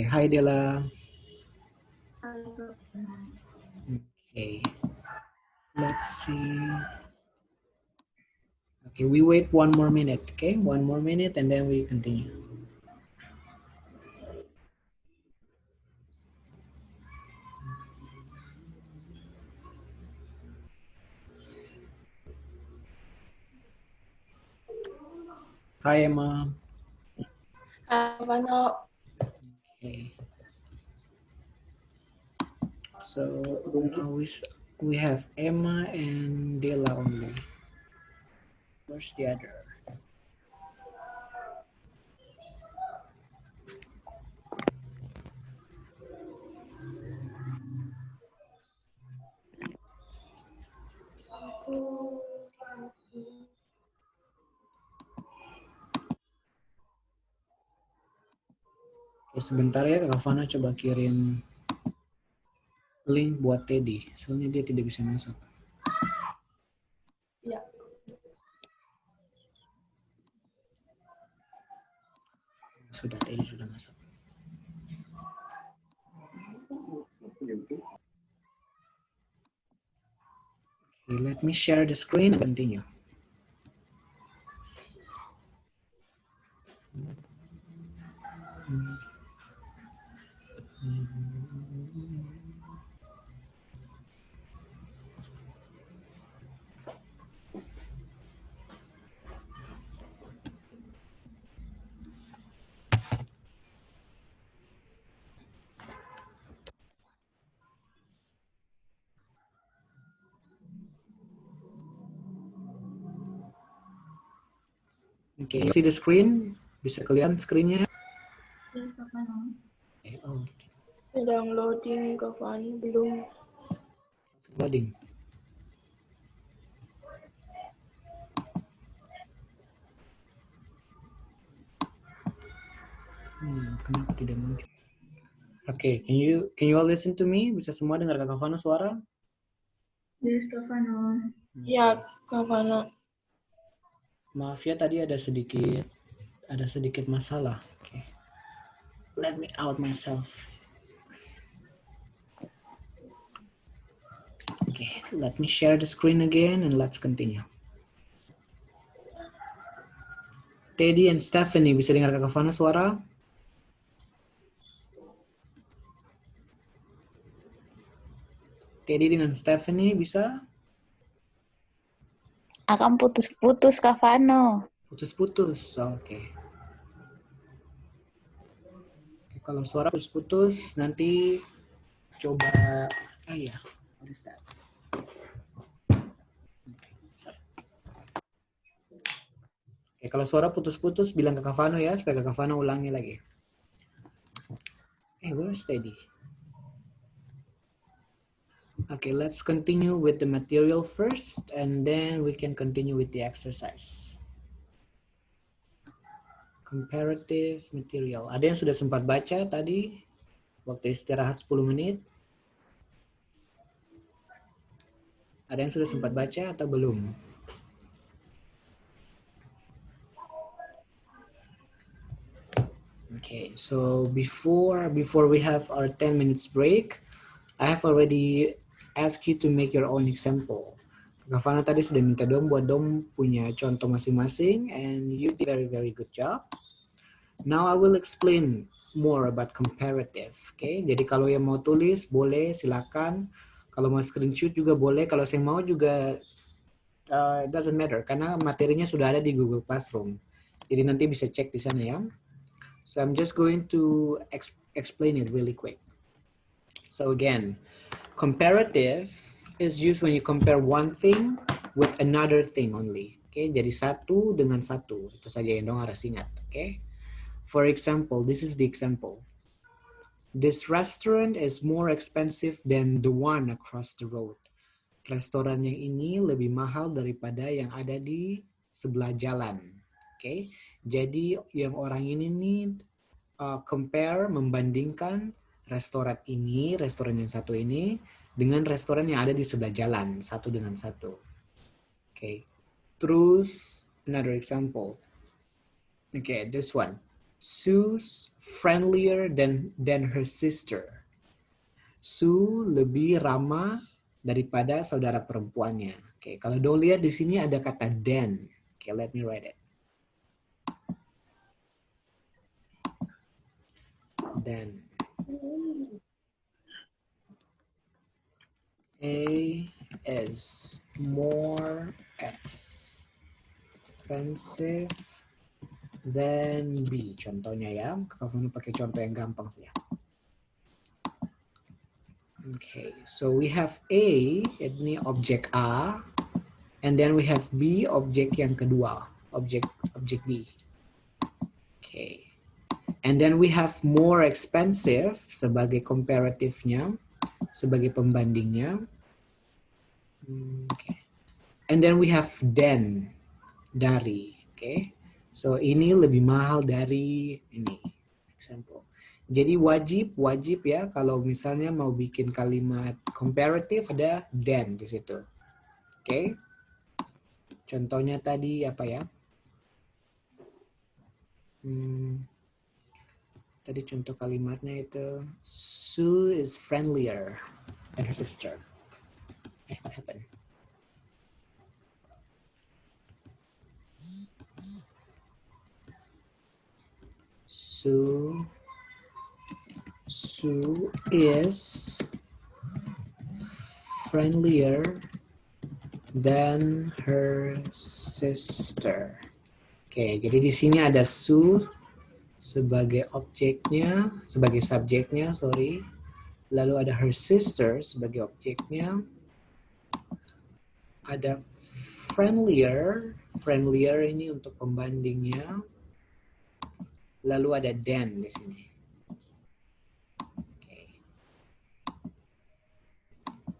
Hi Dela. Halo. Okay, let's see. Okay, we wait 1 more minute. Okay, 1 more minute and then we continue. Hi Emma. Vano. Okay. So now we have Emma and Dela only. Where's the other? Oke, sebentar ya Kak Fana coba kirim link buat Teddy. Soalnya dia tidak bisa masuk. Ya. Sudah, Teddy sudah masuk. Okay, let me share the screen and continue. Okay, see the screen? Bisa kelihatan screen-nya? Yes, Vano. Okay, oh, Sedang loading, Vano. Belum. loading. Kenapa tidak muncul? Okay, can you all listen to me? Bisa semua dengar Kak Fana suara? Yes, Vano. Ya, Vano. Maaf ya tadi ada sedikit masalah. Okay. Let me out myself. Okay, let me share the screen again and let's continue. Teddy and Stephanie, bisa dengar Kak Fana suara? Teddy dengan Stephanie bisa? Akan putus-putus, Kak Vano. Putus-putus, oke. Kalau suara putus-putus, nanti coba, what is that? Oke, kalau suara putus-putus, bilang ke Kak Fano ya, supaya Kak Fano ulangi lagi. Where's Teddy? Okay, let's continue with the material first, and then we can continue with the exercise. Comparative material. Ada yang sudah sempat baca tadi, waktu istirahat 10 menit? Ada yang sudah sempat baca atau belum? Okay, so before we have our 10 minutes break, I have already asked you to make your own example. Kak Fana tadi sudah minta dom buat dom punya contoh masing-masing, and you did very, very good job. Now I will explain more about comparative. Okay, jadi kalau yang mau tulis boleh, silakan. Kalau mau screenshot juga boleh. Kalau saya mau juga it doesn't matter karena materinya sudah ada di Google Classroom. Jadi nanti bisa cek di sana ya. So I'm just going to explain it really quick. So again, comparative is used when you compare one thing with another thing only. Okay, jadi satu dengan satu. Itu saja yang dong harus ingat. Okay. For example, this is the example. This restaurant is more expensive than the one across the road. Restoran yang ini lebih mahal daripada yang ada di sebelah jalan. Okay. Jadi yang orang ini nih compare, membandingkan restoran ini, restoran yang satu ini dengan restoran yang ada di sebelah jalan, satu dengan satu. Okay. Terus another example. Okay, this one. Sue's friendlier than her sister. Sue lebih ramah daripada saudara perempuannya. Oke, kalau Dong lihat di sini ada kata than. Oke, let me write it. Than. A is more expensive than B. Contohnya ya, kamu pakai contoh yang gampang saja. Okay, so we have A, ini objek A, and then we have B, objek yang kedua, objek B. Okay, and then we have more expensive sebagai comparative-nya, sebagai pembandingnya. Okay. And then we have than, dari. Okay, so ini lebih mahal dari ini. Example. Jadi wajib ya kalau misalnya mau bikin kalimat comparative ada than di situ. Oke. Contohnya tadi apa ya? Tadi contoh kalimatnya itu Sue is friendlier than her sister. What happened? Sue is friendlier than her sister. Oke, jadi di sini ada Sue sebagai objeknya, sebagai subjeknya, sorry. Lalu ada her sister sebagai objeknya. Ada friendlier ini untuk pembandingnya. Lalu ada than di sini.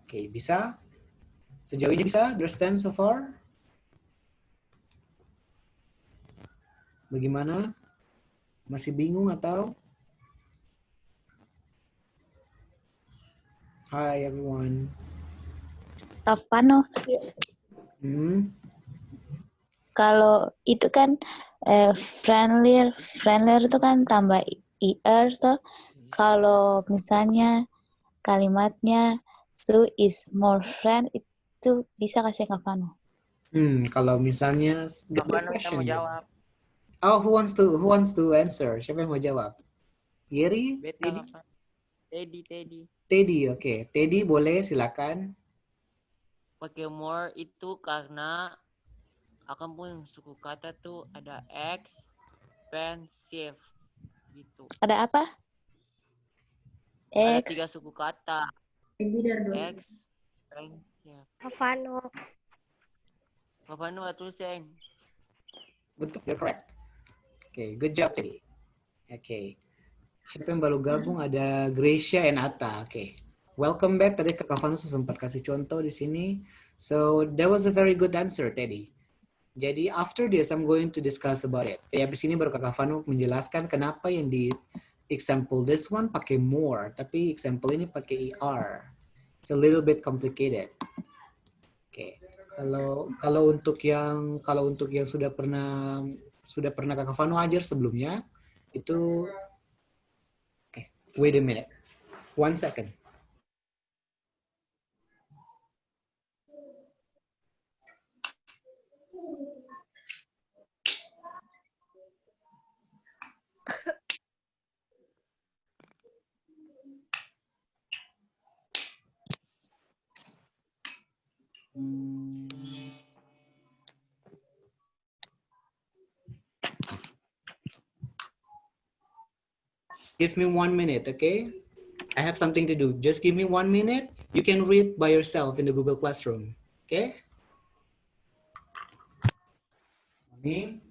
Oke, bisa? Sejauh ini bisa understand so far? Bagaimana? Masih bingung atau? Hi everyone. Kak Vano, kalau itu kan friendlier itu kan tambah er tuh. Kalau misalnya kalimatnya Sue is more friend itu bisa kasih Kak Vano. Kalau misalnya Kak Vano mau jawab. Oh, who wants to answer? Siapa yang mau jawab? Yeri? Teddy, oke. Teddy boleh, silakan. Pakai more itu karena akan pun suku kata tuh ada expensive gitu. Ada apa? Ada 3 suku kata. Expensive. Kavano tulisin. Betul, you're correct. Oke, good job Teddy. Oke. Siapa yang baru gabung? Ada Gracia and Atta. Oke. Welcome back. Tadi Kak Kavano sempat kasih contoh di sini. So, that was a very good answer, Teddy. Jadi, after this, I'm going to discuss about it. Ya, di sini baru Kak Kavano menjelaskan kenapa yang di example this one pakai more, tapi example ini pakai er. It's a little bit complicated. Oke. Kalau untuk yang sudah pernah Kak Kavano ajar sebelumnya, itu wait a minute. 1 second. Give me 1 minute, okay? I have something to do. Just give me 1 minute. You can read by yourself in the Google Classroom, okay? Morning.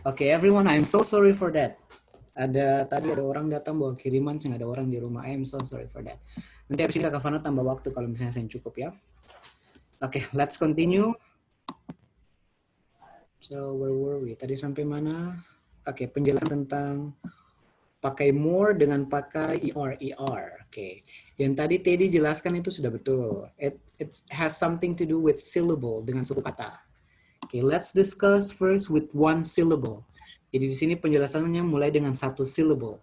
Okay, everyone, I'm so sorry for that. Tadi ada orang datang bawa kiriman, sehingga ada orang di rumah. I'm so sorry for that. Nanti habis ini Kak Fana tambah waktu kalau misalnya saya cukup ya. Okay, let's continue. So, where were we? Tadi sampai mana? Oke, penjelasan tentang pakai more dengan pakai ER. Oke, yang tadi Teddy jelaskan itu sudah betul. It has something to do with syllable dengan suku kata. Oke, let's discuss first with one syllable. Jadi di sini penjelasannya mulai dengan satu syllable.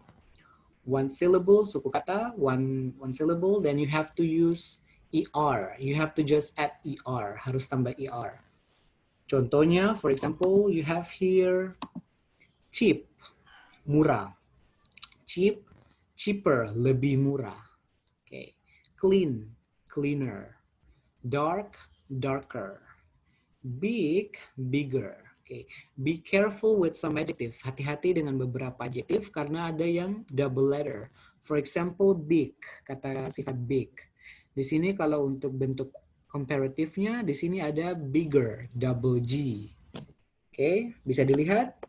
One syllable, suku kata, one syllable, then you have to use ER. You have to just add ER, harus tambah ER. Contohnya, for example, you have here cheap, murah. Cheap, cheaper, lebih murah. Okay. Clean, cleaner. Dark, darker. Big, bigger. Okay. Be careful with some adjective. Hati-hati dengan beberapa adjektif karena ada yang double letter. For example, big, kata sifat big. Di sini kalau untuk bentuk comparative-nya, di sini ada bigger, double G. Okay, bisa dilihat?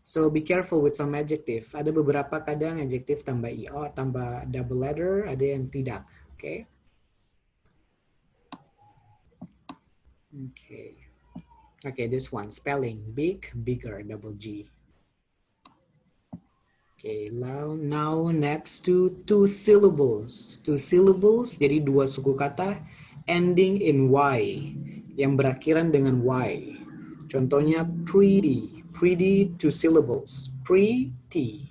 So be careful with some adjective. Ada beberapa kadang adjektif tambah ER, tambah double letter, ada yang tidak. Okay. Okay. Okay, this one, spelling, big, bigger, double G. Okay, now next to two syllables. Two syllables, jadi dua suku kata ending in Y, yang berakhiran dengan Y. Contohnya pretty, pretty two syllables, pretty.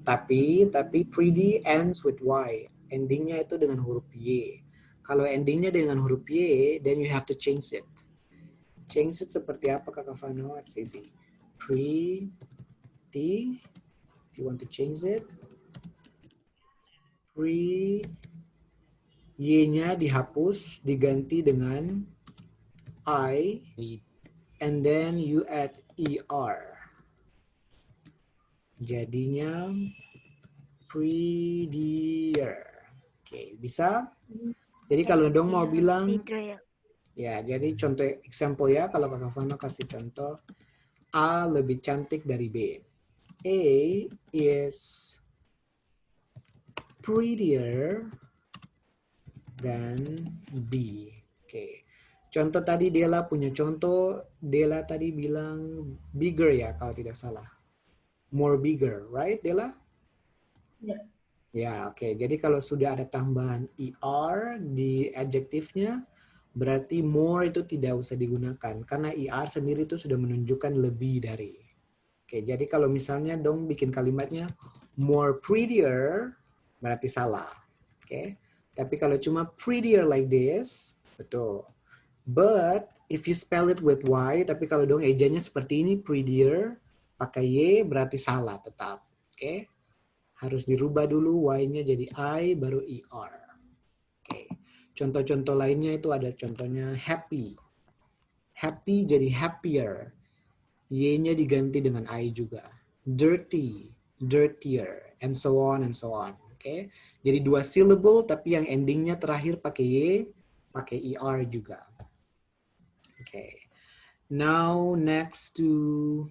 Tapi pretty ends with Y, endingnya itu dengan huruf Y. Kalau endingnya dengan huruf Y, then you have to change it. Change it seperti apa Kak Fano? It's easy. Pretty. If you want to change it. Y-nya dihapus, diganti dengan I. And then you add ER. Jadinya prettier. Oke, bisa? Jadi kalau dong mau bilang, ya, jadi contoh example ya, kalau Kak Fano kasih contoh, A lebih cantik dari B. A is prettier than B. Oke. Contoh tadi Dela punya contoh, Dela tadi bilang bigger ya kalau tidak salah. More bigger, right Dela? Ya. Ya, oke. Jadi kalau sudah ada tambahan ER di adjektifnya, berarti more itu tidak usah digunakan. Karena ER sendiri itu sudah menunjukkan lebih dari. Oke, jadi kalau misalnya dong bikin kalimatnya more prettier, berarti salah. Oke, tapi kalau cuma prettier like this, betul. But if you spell it with Y, tapi kalau dong ejanya seperti ini, prettier, pakai Y, berarti salah tetap. Oke, harus dirubah dulu Y-nya jadi I, baru ER. Oke, contoh-contoh lainnya itu ada contohnya happy. Happy jadi happier. Y-nya diganti dengan I juga. Dirty, dirtier, and so on and so on. Oke, jadi dua syllable tapi yang endingnya terakhir pakai Y, pakai ER juga. Oke, now next to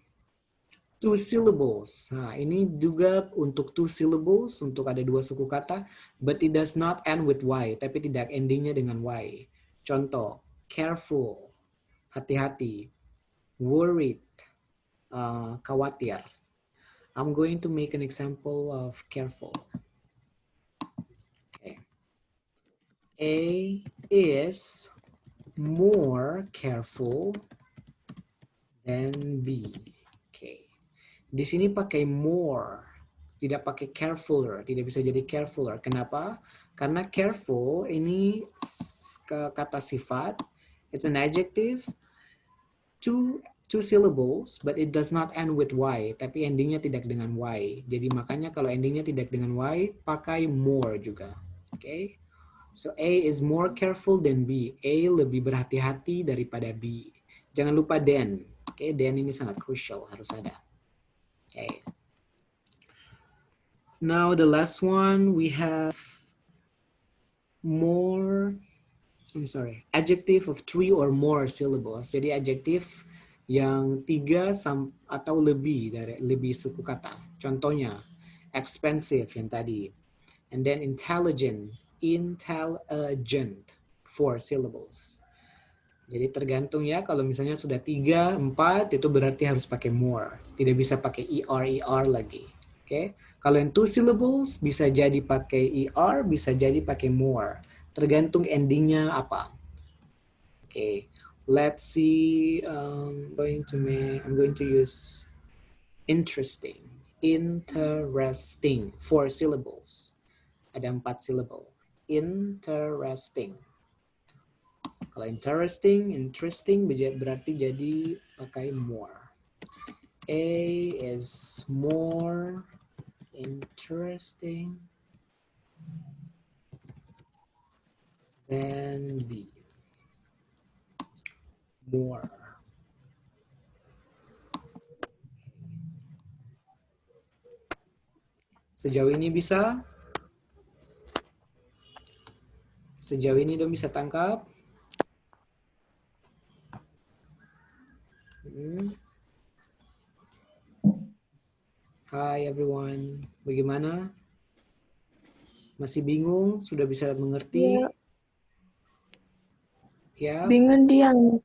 two syllables. Nah, ini juga untuk two syllables, untuk ada dua suku kata, but it does not end with Y, tapi tidak endingnya dengan Y. Contoh, careful, hati-hati, worried, khawatir. I'm going to make an example of careful. Okay. A is more careful than B. Okay. Di sini pakai more, tidak pakai carefuler, tidak bisa jadi carefuler. Kenapa? Karena careful ini kata sifat, it's an adjective, two syllables, but it does not end with Y, tapi endingnya tidak dengan Y. Jadi makanya kalau endingnya tidak dengan Y, pakai more juga. Okay? So A is more careful than B. A lebih berhati-hati daripada B. Jangan lupa than. Okay? Than ini sangat crucial, harus ada. Okay. Now the last one, we have adjective of 3 or more syllables. Jadi adjektif yang 3 atau lebih suku kata. Contohnya, expensive yang tadi. And then intelligent, 4 syllables. Jadi tergantung ya, kalau misalnya sudah 3, 4 itu berarti harus pakai more. Tidak bisa pakai ER lagi. Oke. Kalau yang 2 syllables bisa jadi pakai ER, bisa jadi pakai more. Tergantung endingnya apa. Oke. Let's see, I'm going to use interesting. Interesting, 4 syllables. Ada 4 syllable. Interesting. Kalau interesting berarti jadi pakai more. A is more interesting than B. More. Sejauh ini bisa? Sejauh ini dong bisa tangkap? Hi everyone, bagaimana? Masih bingung? Sudah bisa mengerti? Ya, Ya. bingung dia yang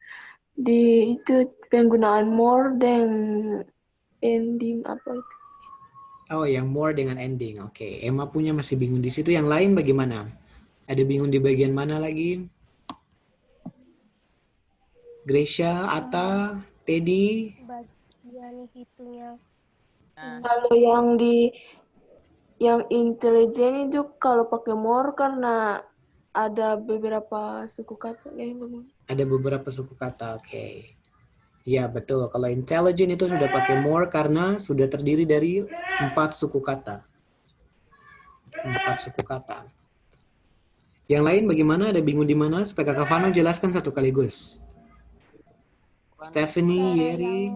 di itu penggunaan more dan ending apa itu? Oh, yang more dengan ending. Oke, Emma punya masih bingung di situ. Yang lain bagaimana? Ada bingung di bagian mana lagi? Gracia, Atta, Teddy? Bagian itunya. Kalau yang intelijen itu kalau pakai more karena ada beberapa suku kata ya. Ada beberapa suku kata, oke. Ya, betul. Kalau intelligent itu sudah pakai more karena sudah terdiri dari 4 suku kata. 4 suku kata. Yang lain bagaimana? Ada bingung di mana? Supaya Kak Vano jelaskan satu kaligus. Stephanie, Yeri.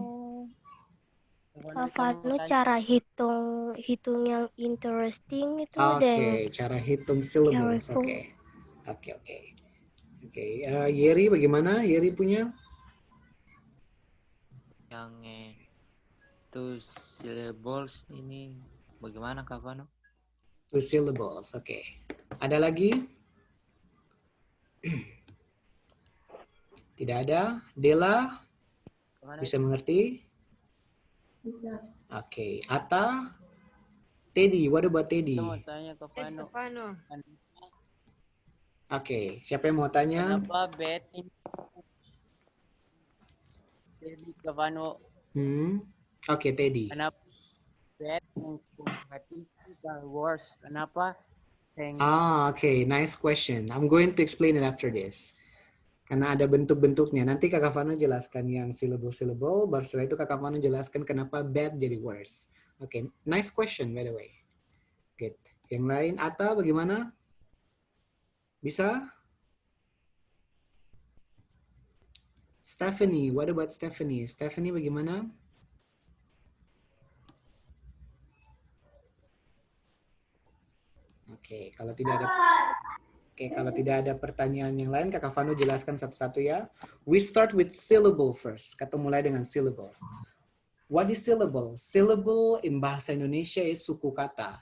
Vano cara hitung yang interesting itu Oke, cara hitung syllables. Oke. Oke. Yeri bagaimana? Yeri punya? Yang 2 syllables ini bagaimana Kak Vano? 2 syllables, oke. Ada lagi? Tidak ada? Dela? Bisa mengerti? Bisa. Oke. Atta? Teddy, what about Teddy? Kita mau tanya ke Vano. Oke, siapa yang mau tanya? Kenapa bed ini? Jadi ke Vano. Oke, Teddy. Kenapa bed yang hati itu worse? Kenapa? Okay. Nice question. I'm going to explain it after this. Karena ada bentuk-bentuknya. Nanti Kakak Vano jelaskan yang syllable-syllable, baru setelah itu Kakak Vano jelaskan kenapa bad jadi worse. Oke, nice question by the way. Good. Yang lain, Atta bagaimana? Bisa? Stephanie, what about Stephanie? Stephanie bagaimana? Oke, kalau tidak ada pertanyaan yang lain, Kakak Vano jelaskan satu-satu ya. We start with syllable first. Kita mulai dengan syllable. What is syllable? Syllable in bahasa Indonesia is suku kata.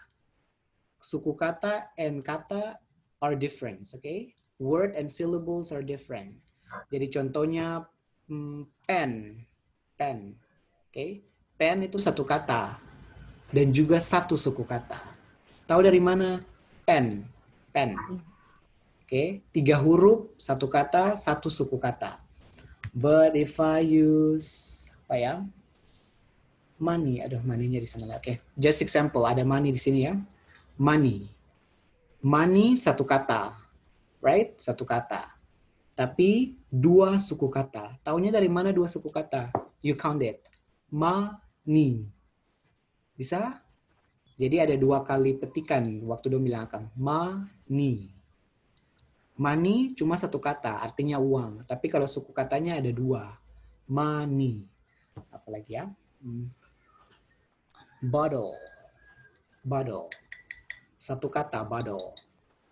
Suku kata and kata are different, okay? Word and syllables are different. Jadi contohnya pen, okay? Pen itu satu kata dan juga satu suku kata. Tahu dari mana? Pen. Oke, 3 huruf, satu kata, satu suku kata. But if I use apa ya? Money, aduh money-nya di sana. Oke, just example, ada money di sini ya. Money satu kata, right? Satu kata. Tapi 2 suku kata. Taunya dari mana 2 suku kata? You count it. Money. Bisa? Jadi ada 2 kali petikan waktu dia bilang akan money. Money cuma satu kata, artinya uang. Tapi kalau suku katanya ada 2. Money. Apalagi ya? Bottle. Satu kata, bottle.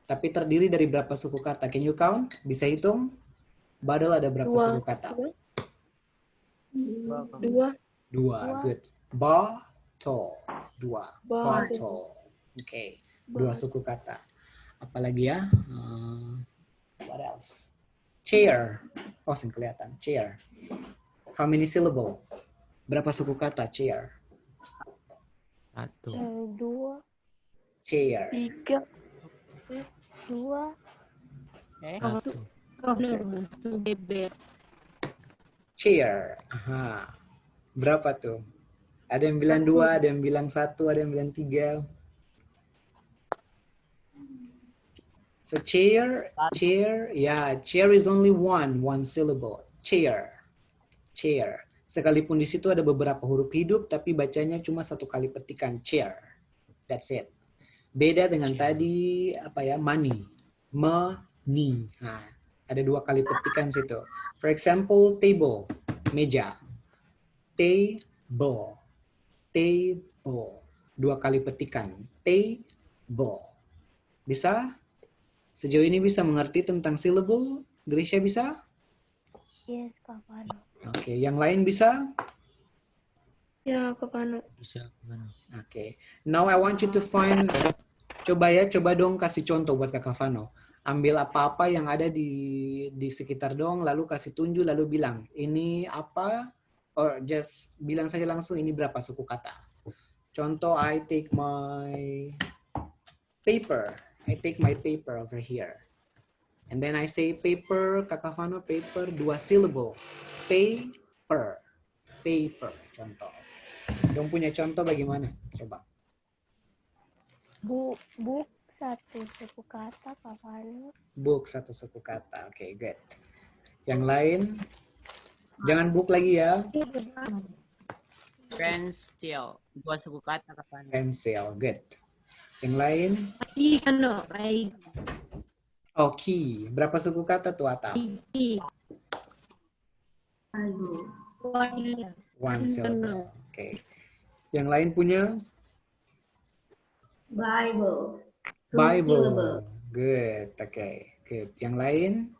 Tapi terdiri dari berapa suku kata? Can you count? Bisa hitung? Bottle ada berapa suku kata? Dua. Dua, good. Bottle, dua. Bottle. Bottle. Oke, dua suku kata. Apalagi ya? What else? Chair. Oh, sing kelihatan. Chair. How many syllable? Berapa suku kata chair? 1. Dua. Chair. 3. 2. 1. Chair. Aha. Berapa tuh? Ada yang bilang 2, ada yang bilang 1, ada yang bilang 3. So chair, chair is only one syllable. Chair. Sekalipun di situ ada beberapa huruf hidup, tapi bacanya cuma satu kali petikan, chair. That's it. Beda dengan tadi money, money. Nah, ada 2 kali petikan situ. For example, table, meja. Table, 2 kali petikan, table. Bisa? Sejauh ini bisa mengerti tentang syllable? Grisha bisa? Yes, Kak Fano. Oke, yang lain bisa? Ya, Kak Fano. Bisa. Oke. Now I want you to find, coba dong kasih contoh buat Kak Fano. Ambil apa-apa yang ada di sekitar dong, lalu kasih tunjuk, lalu bilang, ini apa? Or just bilang saja langsung, ini berapa suku kata. Contoh, I take my paper. I take my paper over here. And then I say paper, Kak Fano, paper, 2 syllables. Paper. Contoh. Dong punya contoh bagaimana? Coba. Book 1 suku kata, Kak Fano. Book 1 suku kata. Oke, good. Yang lain? Jangan book lagi ya. Pencil. 2 suku kata kapan? Pencil, good. Yang lain? Oh, key. Berapa suku kata tuh, Atam? 1 syllable. Oke. Yang lain punya? Bible. Bible. Good. Oke. Good. Yang lain?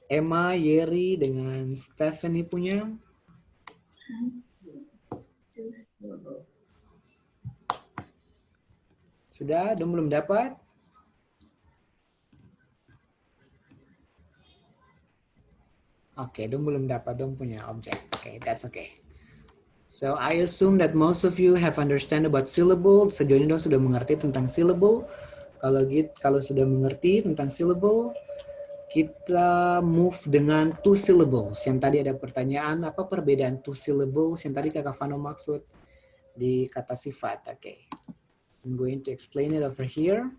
Emma, Yeri, dengan Stephanie punya? Sudah? Dong belum dapat? Oke, dong belum dapat. Dong punya objek. Oke, that's okay. So, I assume that most of you have understand about syllable. Sejauh ini dong sudah mengerti tentang syllable. Kalau sudah mengerti tentang syllable, kita move dengan 2 syllables. Yang tadi ada pertanyaan, apa perbedaan 2 syllables yang tadi Kak Fano maksud di kata sifat. Oke. I'm going to explain it over here.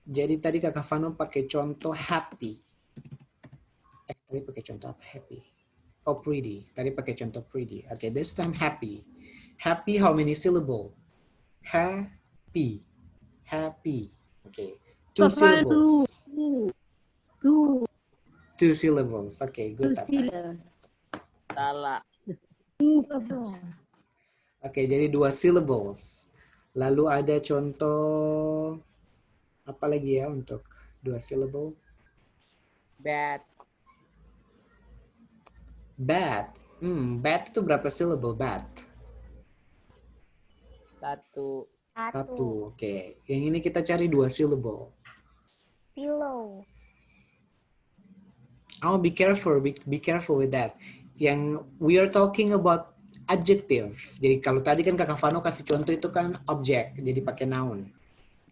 Jadi tadi Kak Fano pakai contoh happy. Tadi pakai contoh apa? Happy. Oh, pretty. Tadi pakai contoh pretty. Okay, this time happy. Happy, how many syllable? Happy. Okay. 2 syllables. 2 syllables. Okay, good. Salah. Okay, jadi 2 syllables. Lalu ada contoh apa lagi ya untuk 2 syllable? Bat. Bat. Bat itu berapa syllable? Bat. 1. 1. Oke. Yang ini kita cari 2 syllable. Pillow. Oh, be careful with that. Yang we are talking about adjective. Jadi kalau tadi kan Kak Fano kasih contoh itu kan objek, jadi pakai noun.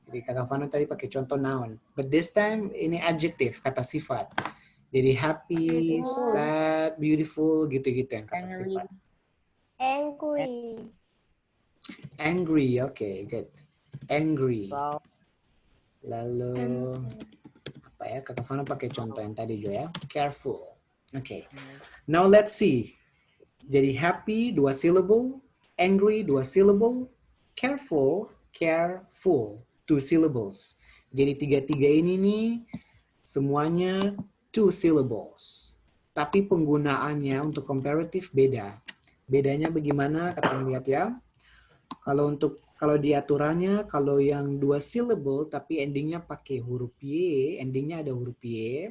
Jadi Kak Fano tadi pakai contoh noun. But this time ini adjective, kata sifat. Jadi happy, sad, beautiful, gitu-gitu yang kata sifat. Angry, okay, good. Angry. Lalu apa ya? Kak Fano pakai contoh yang tadi juga ya. Careful. Okay. Now let's see. Jadi happy 2 syllable, angry 2 syllable, careful 2 syllables. Jadi 3 ini nih semuanya 2 syllables. Tapi penggunaannya untuk comparative beda. Bedanya bagaimana? Kita lihat ya. Kalau di aturannya, kalau yang 2 syllable tapi endingnya pakai huruf Y, endingnya ada huruf Y,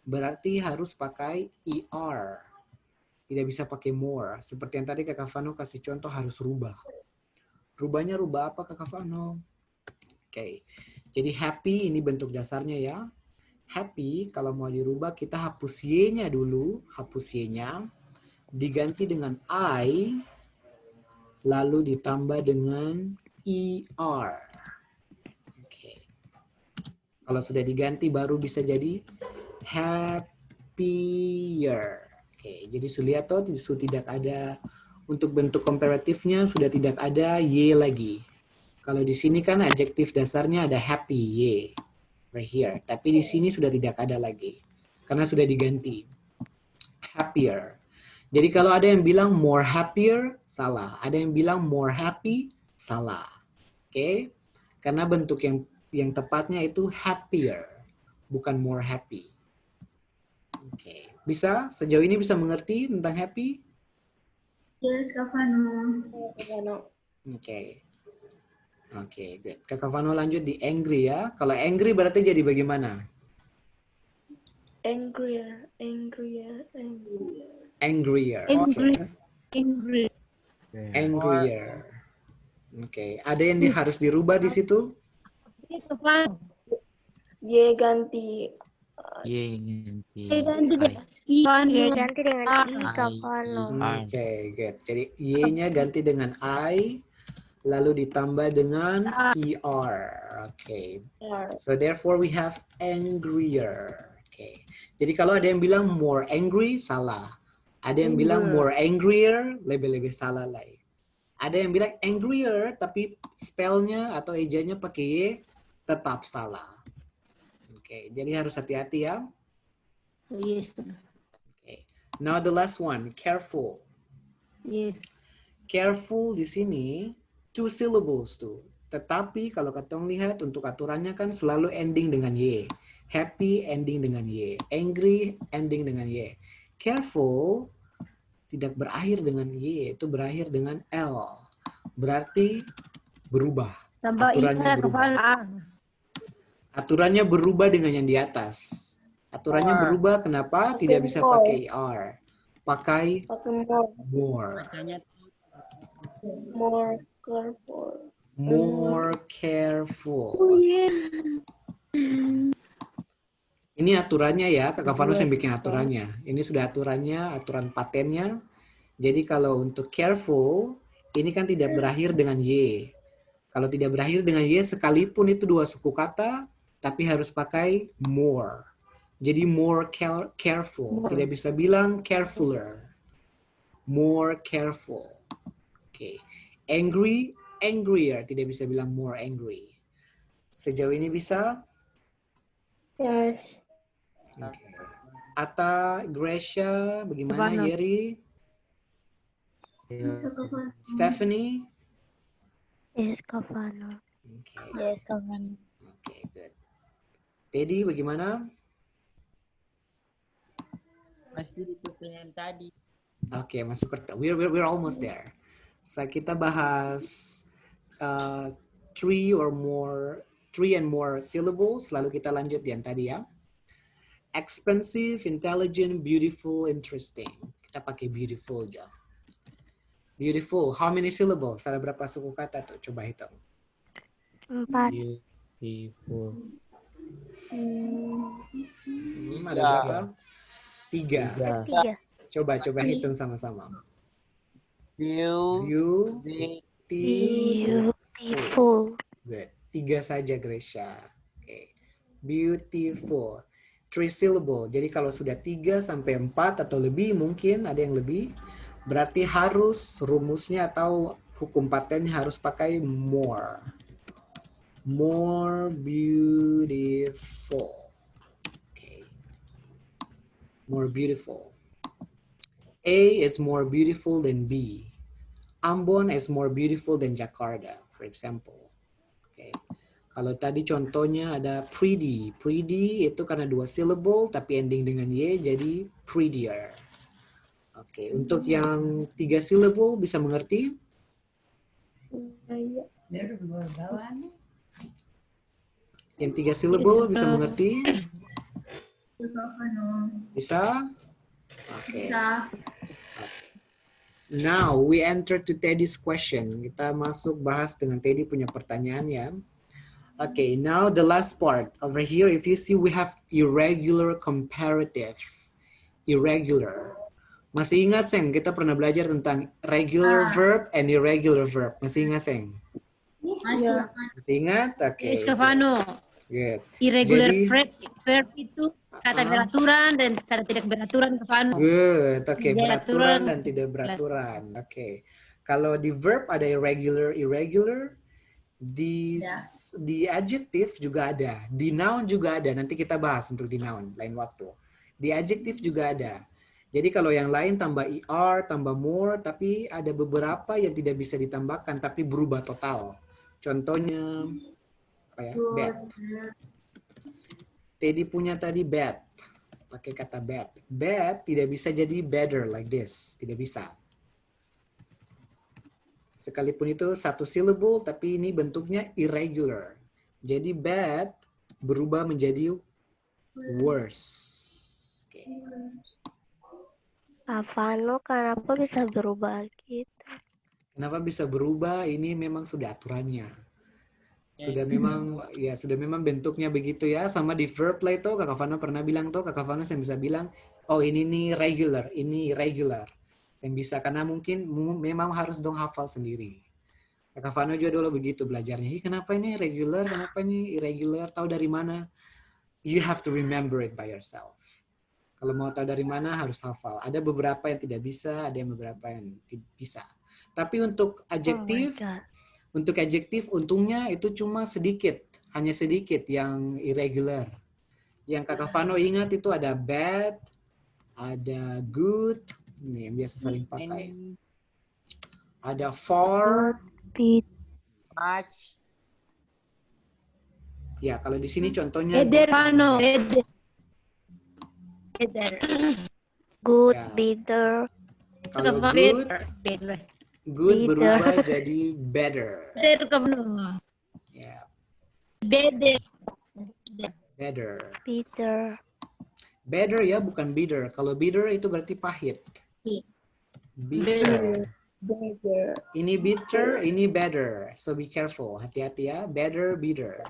berarti harus pakai ER. Tidak bisa pakai more. Seperti yang tadi Kakak Fano kasih contoh harus rubah. Rubahnya rubah apa Kakak Fano? Oke. Jadi happy ini bentuk dasarnya ya. Happy kalau mau dirubah kita hapus y-nya dulu, hapus y-nya, diganti dengan I, lalu ditambah dengan er. Oke. Kalau sudah diganti baru bisa jadi happier. Oke, jadi lihat tuh tidak ada untuk bentuk komparatifnya sudah tidak ada y lagi. Kalau di sini kan adjektif dasarnya ada happy y right here, tapi di sini sudah tidak ada lagi karena sudah diganti happier. Jadi kalau ada yang bilang more happier salah, ada yang bilang more happy salah. Oke? Karena bentuk yang tepatnya itu happier, bukan more happy. Oke, bisa? Sejauh ini bisa mengerti tentang happy? Yes, Kak Fano. Oke. Oke, good. Kakak Vano lanjut di angry ya. Kalau angry berarti jadi bagaimana? Angrier, angrier, angrier. Angrier. Angry. Oke. Angry. Angrier. Oke, ada yang harus dirubah di situ? Y ganti ganti dengan Y ganti dengan I, Kak Fano. Oke, good. Jadi Y-nya ganti dengan I, lalu ditambah dengan ER. Oke. So therefore we have angrier. Oke. Jadi kalau ada yang bilang more angry, salah. Ada yang bilang more angrier, lebih-lebih salah lagi. Ada yang bilang angrier, tapi spellnya atau ejanya pakai Y, tetap salah. Oke, jadi harus hati-hati ya. Yes. Okay. Now the last one, careful. Yes. Careful di sini 2 syllables tuh. Tetapi kalau katong lihat untuk aturannya kan selalu ending dengan Y. Happy ending dengan Y. Angry ending dengan Y. Careful tidak berakhir dengan Y, itu berakhir dengan L. Berarti berubah. Tambah Aturannya berubah. Aturannya berubah dengan yang di atas. Aturannya berubah kenapa? Tidak bisa pakai ER. Pakai more. Bacanya more careful. More careful. yeah. Ini aturannya ya, Kakak Vanus yang bikin aturannya. Ini sudah aturannya, aturan patennya. Jadi kalau untuk careful, ini kan tidak berakhir dengan Y. Kalau tidak berakhir dengan Y, sekalipun itu 2 suku kata, tapi harus pakai more. Jadi more careful. Tidak bisa bilang carefuler. More careful. Oke. Angry, angrier. Tidak bisa bilang more angry. Sejauh ini bisa? Yes. Okay. Atta, Gracia, bagaimana Yeri? Stephanie? Yes, Kak Fano. Okay. Yes, Kak Fano. Okay, good. Teddy, bagaimana? masih di pertanyaan tadi. Oke, masih we're almost there. So kita bahas 3 and more syllables, lalu kita lanjut yang tadi ya. Expensive, intelligent, beautiful, interesting. Kita pakai beautiful aja. Beautiful, how many syllables? Ada berapa suku kata tuh? Coba hitung. 4. Beautiful. Ada berapa? 3. 3. Coba hitung sama-sama. Beautiful. Beautiful. Good. 3 saja, Gracia. Okay. Beautiful. 3 syllable. Jadi kalau sudah 3 sampai 4 atau lebih, mungkin ada yang lebih, berarti harus rumusnya atau hukum patennya harus pakai more. More beautiful. Okay. More beautiful. A is more beautiful than B. Ambon is more beautiful than Jakarta, for example. Okay. Kalau tadi contohnya ada pretty. Pretty itu karena 2 syllable tapi ending dengan Y jadi prettier. Oke, untuk yang 3 syllable bisa mengerti? Yang 3 syllable bisa mengerti? Bisa? Oke. Now we enter to Teddy's question. Kita masuk bahas dengan Teddy punya pertanyaan ya. Okay, now the last part. Over here, if you see, we have irregular comparative. Irregular. Masih ingat, Seng? Kita pernah belajar tentang regular verb and irregular verb. Masih ingat, Seng? Ya. Masih ingat? Oke. Yes, Kavano. Good. Irregular Jadi- verb itu kata beraturan dan kata tidak beraturan, Kavano. Good. Oke, Tidak beraturan beraturan. dan tidak beraturan. Oke. Kalau di verb ada irregular, irregular. Di adjective juga ada. Di noun juga ada. Nanti kita bahas untuk di noun lain waktu. Di adjective juga ada. Jadi kalau yang lain tambah er, tambah more, tapi ada beberapa yang tidak bisa ditambahkan tapi berubah total. Contohnya apa ya? Bad. Teddy punya tadi bad. Pakai kata bad. Bad tidak bisa jadi better like this. Tidak bisa. Sekalipun itu satu syllable, tapi ini bentuknya irregular. Jadi bad berubah menjadi worse. Oke. Kavano, kenapa bisa berubah gitu? Kenapa bisa berubah? Ini memang sudah aturannya. Sudah memang bentuknya begitu ya. Sama di verb lah itu, Kak Fano pernah bilang tuh, Kak Fano yang bisa bilang, oh ini nih regular, ini irregular. Yang bisa, karena mungkin memang harus dong hafal sendiri. Kak Fano juga dulu begitu belajarnya. Kenapa ini regular, kenapa ini irregular, tahu dari mana? You have to remember it by yourself. Kalau mau tahu dari mana harus hafal. Ada beberapa yang tidak bisa, ada yang beberapa yang bisa. Tapi untuk adjektif, untungnya itu cuma sedikit, hanya sedikit yang irregular. Yang Kak Fano ingat itu ada bad, ada good, ini yang biasa sering pakai. Ada far, Much. ya kalau di sini contohnya Eder, Kavano. Eder. Good, Ya. better, kalau Better. good Better. berubah jadi better. Better, Kavano. Ya, Better. better. better, Better ya, bukan bitter. Kalau bitter itu berarti pahit. Bitter. Ini bitter, ini better. So be careful, hati-hati ya. Better, bitter.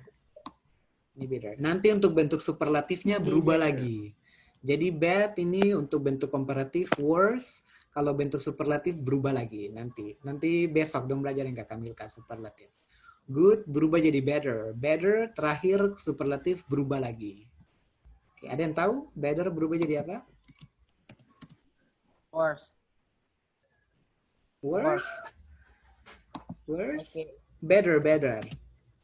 Ini bitter. Nanti untuk bentuk superlatifnya berubah lagi. Jadi bad ini untuk bentuk komparatif, worse. Kalau bentuk superlatif berubah lagi nanti. Nanti besok dong belajar yang Kak Kamilka superlatif. Good berubah jadi better. Better terakhir superlatif berubah lagi. Oke, ada yang tahu better berubah jadi apa? Worst. Worst. Worst. Oke. Better, better.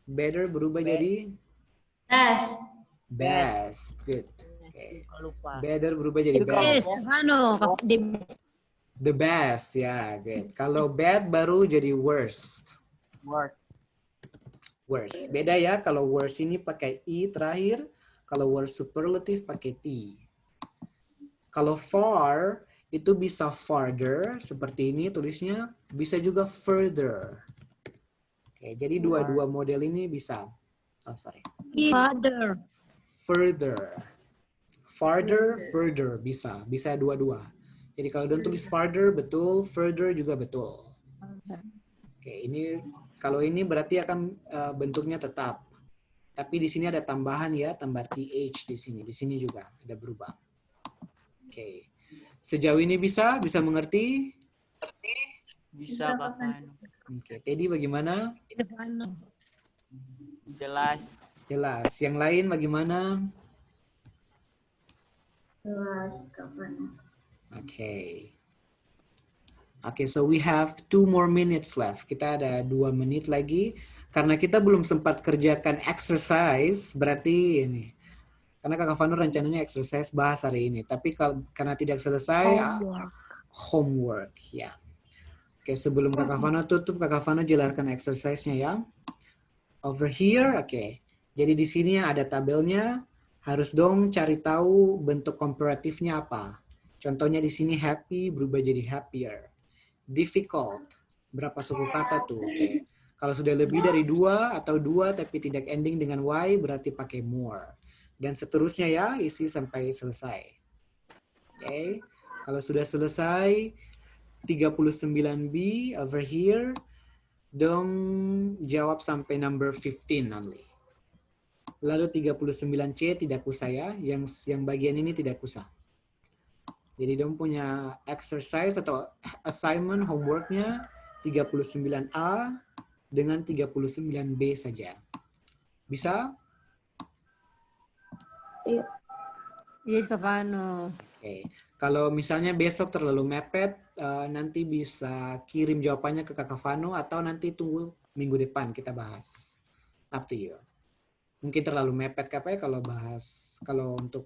Better berubah jadi Best. best. Good. Oke. Lupa. Better berubah jadi Itu kalau- Yes, best. Kavano. The best, ya, good. Kalau bad baru jadi worst. Worst. Worst. Beda ya, kalau worst ini pakai i terakhir, kalau worst superlative pakai t. Kalau far itu bisa farther seperti ini tulisnya, bisa juga further. Oke, jadi dua-dua model ini bisa. Oh, sorry. Father. Further. Farther, further bisa dua-dua. Jadi kalau don't tulis farther betul, further juga betul. Oke, ini kalau ini berarti akan bentuknya tetap. Tapi di sini ada tambahan ya, tambah th di sini. Di sini juga ada berubah. Oke. Sejauh ini bisa mengerti? Bisa kapan? Oke, Teddy bagaimana? Kavano. Jelas. Jelas. Yang lain bagaimana? Okay. Okay, so we have 2 more minutes left. Kita ada 2 menit lagi. Karena kita belum sempat kerjakan exercise, berarti ini. Karena Kak Fano rencananya exercise bahas hari ini. Tapi karena tidak selesai, homework. Ya. Oke, sebelum Kak Fano tutup, Kak Fano jelaskan exercise-nya ya. Over here, oke. Jadi di sini ada tabelnya. Harus dong cari tahu bentuk komparatifnya apa. Contohnya di sini happy berubah jadi happier. Difficult. Berapa suku kata tuh? Oke. Kalau sudah lebih dari 2 atau 2 tapi tidak ending dengan y berarti pakai more. Dan seterusnya ya, isi sampai selesai. Oke. Kalau sudah selesai, 39B over here. Dong jawab sampai number 15 only. Lalu 39C tidak usah ya, yang bagian ini tidak usah. Jadi dong punya exercise atau assignment homeworknya 39A dengan 39B saja. Bisa? Iya. Yes, Kak Vano. Oke. Kalau misalnya besok terlalu mepet, nanti bisa kirim jawabannya ke Kakak Vano atau nanti tunggu minggu depan kita bahas. Up to you. Mungkin terlalu mepet Kak kalau untuk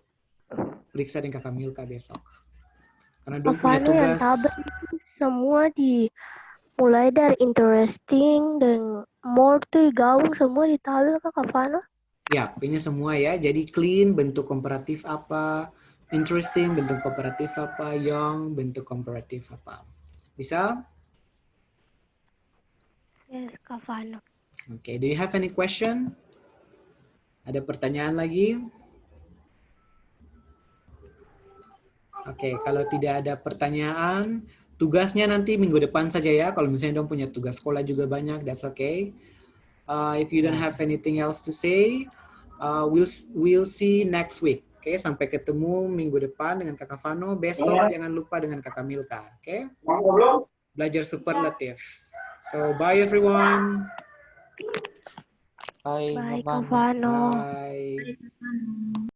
periksa dengan Kakak Milka besok. Karena dong punya Kak Vano yang tugas. tabel itu semua mulai dari interesting dan more tuh digabung semua di tabel Kak Vano. Ya, ini semua ya. Jadi clean bentuk komparatif apa, interesting bentuk komparatif apa, young bentuk komparatif apa. Bisa? Yes, Kak Vano. Oke, do you have any question? Ada pertanyaan lagi? Oke, kalau tidak ada pertanyaan, tugasnya nanti minggu depan saja ya. Kalau misalnya dong punya tugas sekolah juga banyak, that's okay. If you don't have anything else to say, we'll see next week. Oke, sampai ketemu minggu depan dengan Kakak Vano. Besok jangan lupa dengan Kakak Milka. Oke? Belajar superlatif. So, bye everyone. Bye, Bye Kak Kak Vano. Bye. Bye, Kak Vano.